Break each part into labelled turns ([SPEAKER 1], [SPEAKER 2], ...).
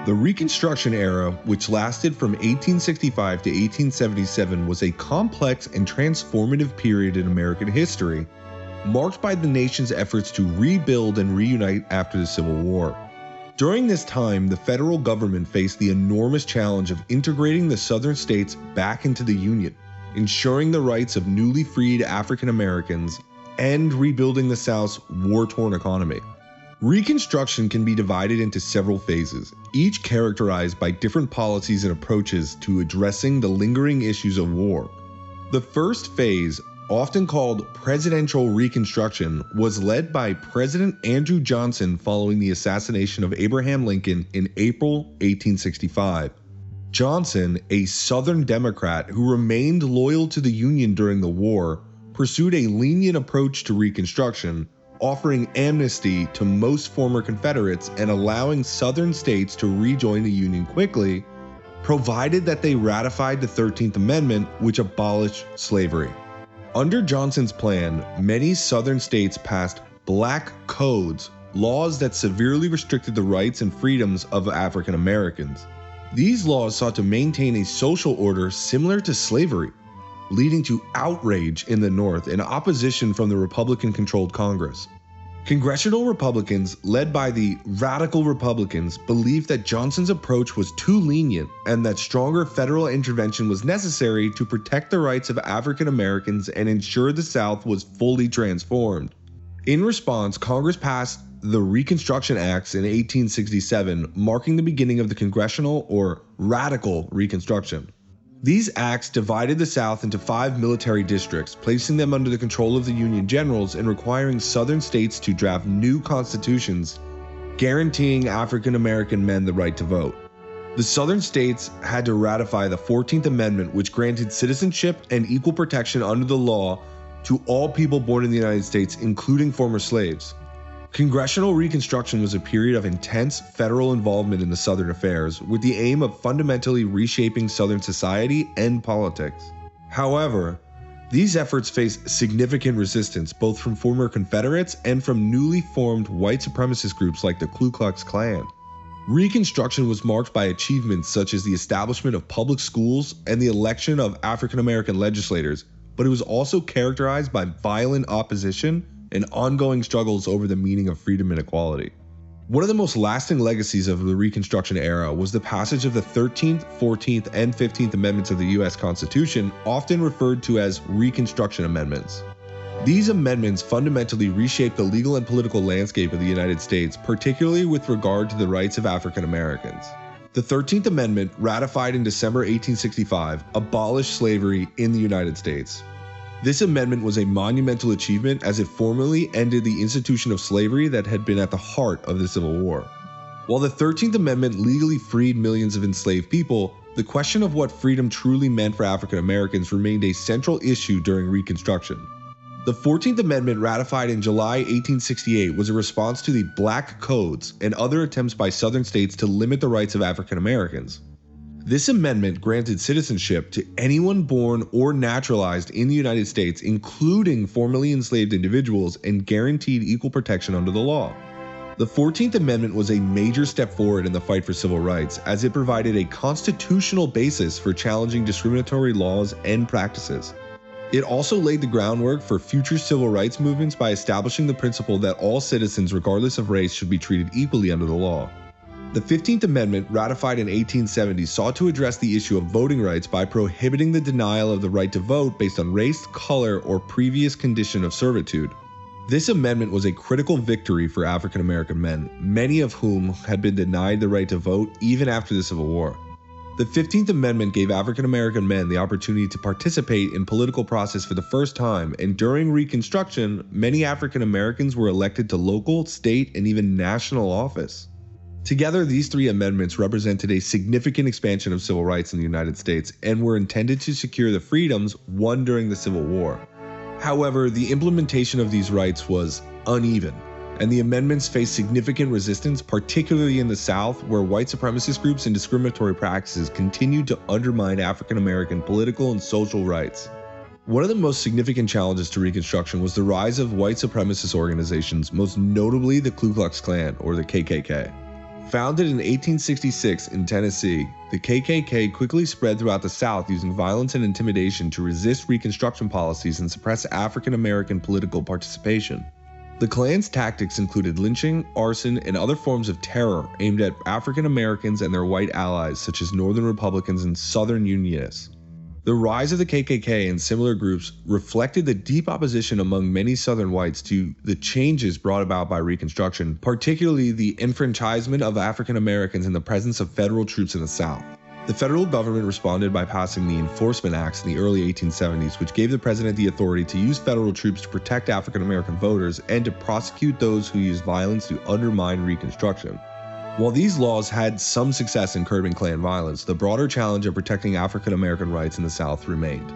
[SPEAKER 1] The Reconstruction Era, which lasted from 1865 to 1877, was a complex and transformative period in American history, marked by the nation's efforts to rebuild and reunite after the Civil War. During this time, the federal government faced the enormous challenge of integrating the southern states back into the Union, ensuring the rights of newly freed African Americans, and rebuilding the South's war-torn economy. Reconstruction can be divided into several phases, each characterized by different policies and approaches to addressing the lingering issues of war. The first phase, often called Presidential Reconstruction, was led by President Andrew Johnson following the assassination of Abraham Lincoln in April 1865. Johnson, a Southern Democrat who remained loyal to the Union during the war, pursued a lenient approach to Reconstruction, offering amnesty to most former Confederates and allowing Southern states to rejoin the Union quickly, provided that they ratified the 13th Amendment, which abolished slavery. Under Johnson's plan, many Southern states passed Black Codes, laws that severely restricted the rights and freedoms of African Americans. These laws sought to maintain a social order similar to slavery, leading to outrage in the North and opposition from the Republican-controlled Congress. Congressional Republicans, led by the Radical Republicans, believed that Johnson's approach was too lenient and that stronger federal intervention was necessary to protect the rights of African Americans and ensure the South was fully transformed. In response, Congress passed the Reconstruction Acts in 1867, marking the beginning of the Congressional or Radical Reconstruction. These acts divided the South into 5 military districts, placing them under the control of the Union generals and requiring Southern states to draft new constitutions, guaranteeing African American men the right to vote. The Southern states had to ratify the 14th Amendment, which granted citizenship and equal protection under the law to all people born in the United States, including former slaves. Congressional Reconstruction was a period of intense federal involvement in the Southern affairs, with the aim of fundamentally reshaping Southern society and politics. However, these efforts faced significant resistance both from former Confederates and from newly formed white supremacist groups like the Ku Klux Klan. Reconstruction was marked by achievements such as the establishment of public schools and the election of African American legislators, but it was also characterized by violent opposition and ongoing struggles over the meaning of freedom and equality. One of the most lasting legacies of the Reconstruction era was the passage of the 13th, 14th, and 15th Amendments of the U.S. Constitution, often referred to as Reconstruction Amendments. These amendments fundamentally reshaped the legal and political landscape of the United States, particularly with regard to the rights of African Americans. The 13th Amendment, ratified in December 1865, abolished slavery in the United States. This amendment was a monumental achievement as it formally ended the institution of slavery that had been at the heart of the Civil War. While the 13th Amendment legally freed millions of enslaved people, the question of what freedom truly meant for African Americans remained a central issue during Reconstruction. The 14th Amendment, ratified in July 1868, was a response to the Black Codes and other attempts by Southern states to limit the rights of African Americans. This amendment granted citizenship to anyone born or naturalized in the United States, including formerly enslaved individuals, and guaranteed equal protection under the law. The 14th Amendment was a major step forward in the fight for civil rights, as it provided a constitutional basis for challenging discriminatory laws and practices. It also laid the groundwork for future civil rights movements by establishing the principle that all citizens, regardless of race, should be treated equally under the law. The 15th Amendment, ratified in 1870, sought to address the issue of voting rights by prohibiting the denial of the right to vote based on race, color, or previous condition of servitude. This amendment was a critical victory for African American men, many of whom had been denied the right to vote even after the Civil War. The 15th Amendment gave African American men the opportunity to participate in political process for the first time, and during Reconstruction, many African Americans were elected to local, state, and even national office. Together, these 3 amendments represented a significant expansion of civil rights in the United States and were intended to secure the freedoms won during the Civil War. However, the implementation of these rights was uneven, and the amendments faced significant resistance, particularly in the South, where white supremacist groups and discriminatory practices continued to undermine African American political and social rights. One of the most significant challenges to Reconstruction was the rise of white supremacist organizations, most notably the Ku Klux Klan, or the KKK. Founded in 1866 in Tennessee, the KKK quickly spread throughout the South using violence and intimidation to resist Reconstruction policies and suppress African American political participation. The Klan's tactics included lynching, arson, and other forms of terror aimed at African Americans and their white allies such as Northern Republicans and Southern Unionists. The rise of the KKK and similar groups reflected the deep opposition among many Southern whites to the changes brought about by Reconstruction, particularly the enfranchisement of African Americans in the presence of federal troops in the South. The federal government responded by passing the Enforcement Acts in the early 1870s, which gave the president the authority to use federal troops to protect African American voters and to prosecute those who used violence to undermine Reconstruction. While these laws had some success in curbing Klan violence, the broader challenge of protecting African American rights in the South remained.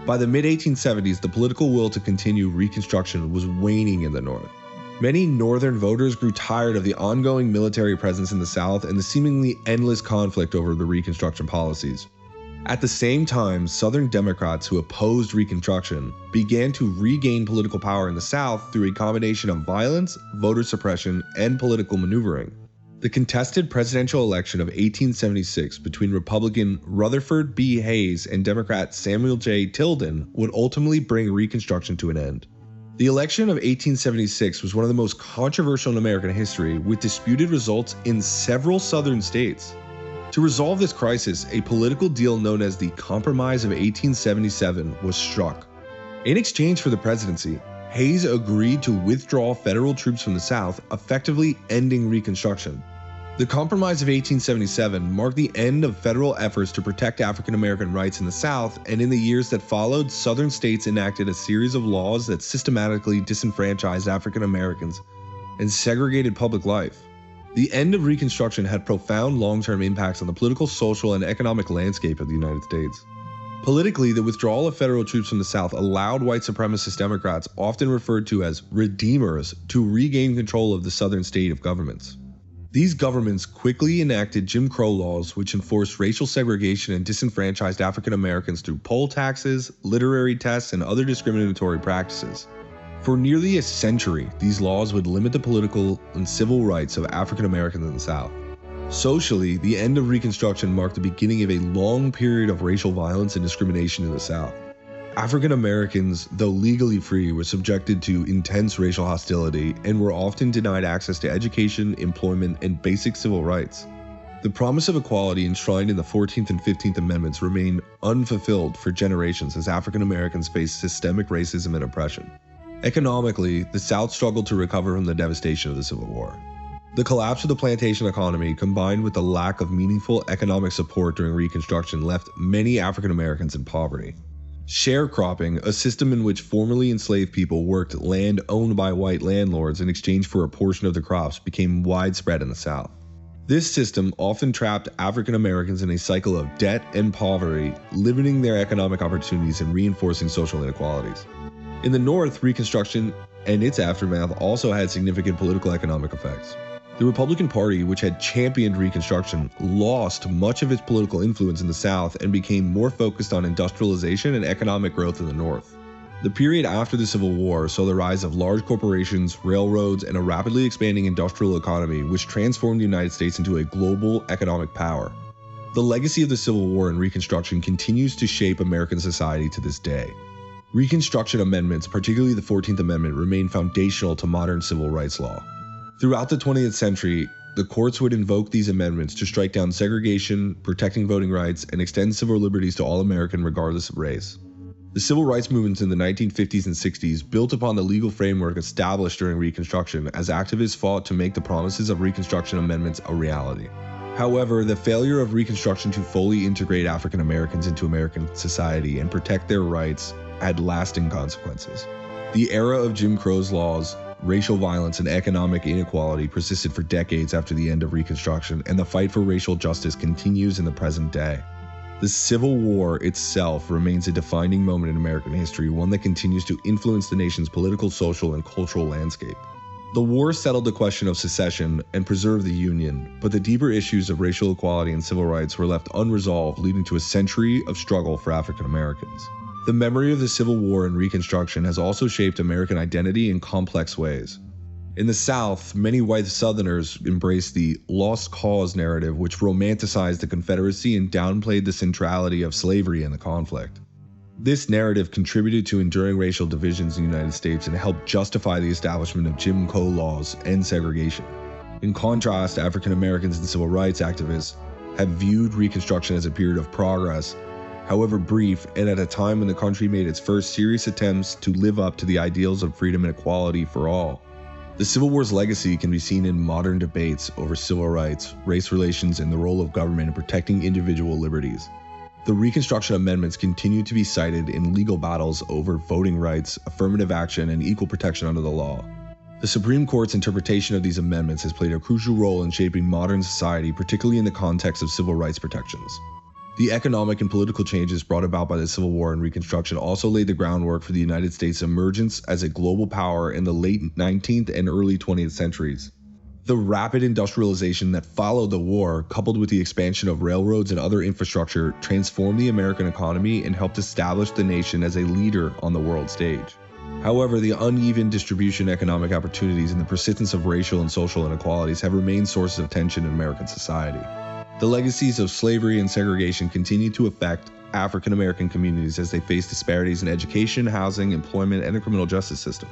[SPEAKER 1] By the mid-1870s, the political will to continue Reconstruction was waning in the North. Many Northern voters grew tired of the ongoing military presence in the South and the seemingly endless conflict over the Reconstruction policies. At the same time, Southern Democrats who opposed Reconstruction began to regain political power in the South through a combination of violence, voter suppression, and political maneuvering. The contested presidential election of 1876 between Republican Rutherford B. Hayes and Democrat Samuel J. Tilden would ultimately bring Reconstruction to an end. The election of 1876 was one of the most controversial in American history, with disputed results in several Southern states. To resolve this crisis, a political deal known as the Compromise of 1877 was struck. In exchange for the presidency, Hayes agreed to withdraw federal troops from the South, effectively ending Reconstruction. The Compromise of 1877 marked the end of federal efforts to protect African American rights in the South, and in the years that followed, Southern states enacted a series of laws that systematically disenfranchised African Americans and segregated public life. The end of Reconstruction had profound long-term impacts on the political, social, and economic landscape of the United States. Politically, the withdrawal of federal troops from the South allowed white supremacist Democrats, often referred to as redeemers, to regain control of the Southern state of governments. These governments quickly enacted Jim Crow laws, which enforced racial segregation and disenfranchised African Americans through poll taxes, literary tests, and other discriminatory practices. For nearly a century, these laws would limit the political and civil rights of African Americans in the South. Socially, the end of Reconstruction marked the beginning of a long period of racial violence and discrimination in the South. African Americans, though legally free, were subjected to intense racial hostility and were often denied access to education, employment, and basic civil rights. The promise of equality enshrined in the 14th and 15th Amendments remained unfulfilled for generations as African Americans faced systemic racism and oppression. Economically, the South struggled to recover from the devastation of the Civil War. The collapse of the plantation economy, combined with the lack of meaningful economic support during Reconstruction, left many African Americans in poverty. Sharecropping, a system in which formerly enslaved people worked land owned by white landlords in exchange for a portion of the crops, became widespread in the South. This system often trapped African Americans in a cycle of debt and poverty, limiting their economic opportunities and reinforcing social inequalities. In the North, Reconstruction and its aftermath also had significant political economic effects. The Republican Party, which had championed Reconstruction, lost much of its political influence in the South and became more focused on industrialization and economic growth in the North. The period after the Civil War saw the rise of large corporations, railroads, and a rapidly expanding industrial economy, which transformed the United States into a global economic power. The legacy of the Civil War and Reconstruction continues to shape American society to this day. Reconstruction amendments, particularly the 14th Amendment, remain foundational to modern civil rights law. Throughout the 20th century, the courts would invoke these amendments to strike down segregation, protecting voting rights, and extend civil liberties to all Americans regardless of race. The civil rights movements in the 1950s and 60s built upon the legal framework established during Reconstruction as activists fought to make the promises of Reconstruction amendments a reality. However, the failure of Reconstruction to fully integrate African Americans into American society and protect their rights had lasting consequences. The era of Jim Crow's laws, racial violence, and economic inequality persisted for decades after the end of Reconstruction, and the fight for racial justice continues in the present day. The Civil War itself remains a defining moment in American history, one that continues to influence the nation's political, social, and cultural landscape. The war settled the question of secession and preserved the Union, but the deeper issues of racial equality and civil rights were left unresolved, leading to a century of struggle for African Americans. The memory of the Civil War and Reconstruction has also shaped American identity in complex ways. In the South, many white Southerners embraced the lost cause narrative, which romanticized the Confederacy and downplayed the centrality of slavery in the conflict. This narrative contributed to enduring racial divisions in the United States and helped justify the establishment of Jim Crow laws and segregation. In contrast, African Americans and civil rights activists have viewed Reconstruction as a period of progress, however brief, and at a time when the country made its first serious attempts to live up to the ideals of freedom and equality for all. The Civil War's legacy can be seen in modern debates over civil rights, race relations, and the role of government in protecting individual liberties. The Reconstruction Amendments continue to be cited in legal battles over voting rights, affirmative action, and equal protection under the law. The Supreme Court's interpretation of these amendments has played a crucial role in shaping modern society, particularly in the context of civil rights protections. The economic and political changes brought about by the Civil War and Reconstruction also laid the groundwork for the United States' emergence as a global power in the late 19th and early 20th centuries. The rapid industrialization that followed the war, coupled with the expansion of railroads and other infrastructure, transformed the American economy and helped establish the nation as a leader on the world stage. However, the uneven distribution of economic opportunities and the persistence of racial and social inequalities have remained sources of tension in American society. The legacies of slavery and segregation continue to affect African American communities as they face disparities in education, housing, employment, and the criminal justice system.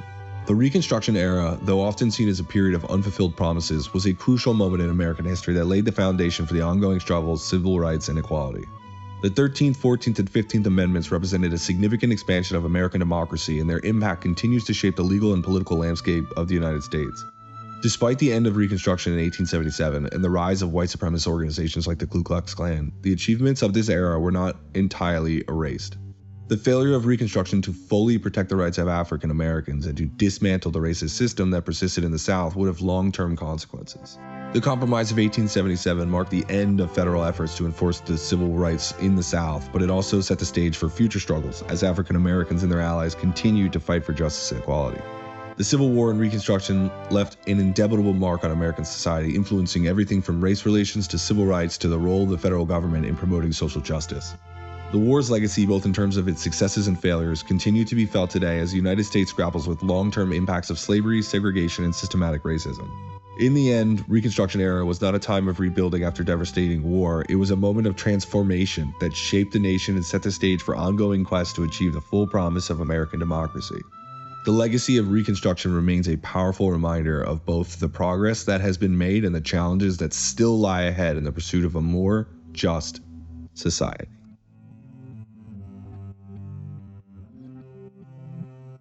[SPEAKER 1] The Reconstruction era, though often seen as a period of unfulfilled promises, was a crucial moment in American history that laid the foundation for the ongoing struggles, civil rights, and equality. The 13th, 14th, and 15th Amendments represented a significant expansion of American democracy, and their impact continues to shape the legal and political landscape of the United States. Despite the end of Reconstruction in 1877 and the rise of white supremacist organizations like the Ku Klux Klan, the achievements of this era were not entirely erased. The failure of Reconstruction to fully protect the rights of African Americans and to dismantle the racist system that persisted in the South would have long-term consequences. The Compromise of 1877 marked the end of federal efforts to enforce the civil rights in the South, but it also set the stage for future struggles as African Americans and their allies continued to fight for justice and equality. The Civil War and Reconstruction left an indelible mark on American society, influencing everything from race relations to civil rights to the role of the federal government in promoting social justice. The war's legacy, both in terms of its successes and failures, continue to be felt today as the United States grapples with long-term impacts of slavery, segregation, and systematic racism. In the end, Reconstruction era was not a time of rebuilding after devastating war. It was a moment of transformation that shaped the nation and set the stage for ongoing quests to achieve the full promise of American democracy. The legacy of Reconstruction remains a powerful reminder of both the progress that has been made and the challenges that still lie ahead in the pursuit of a more just society.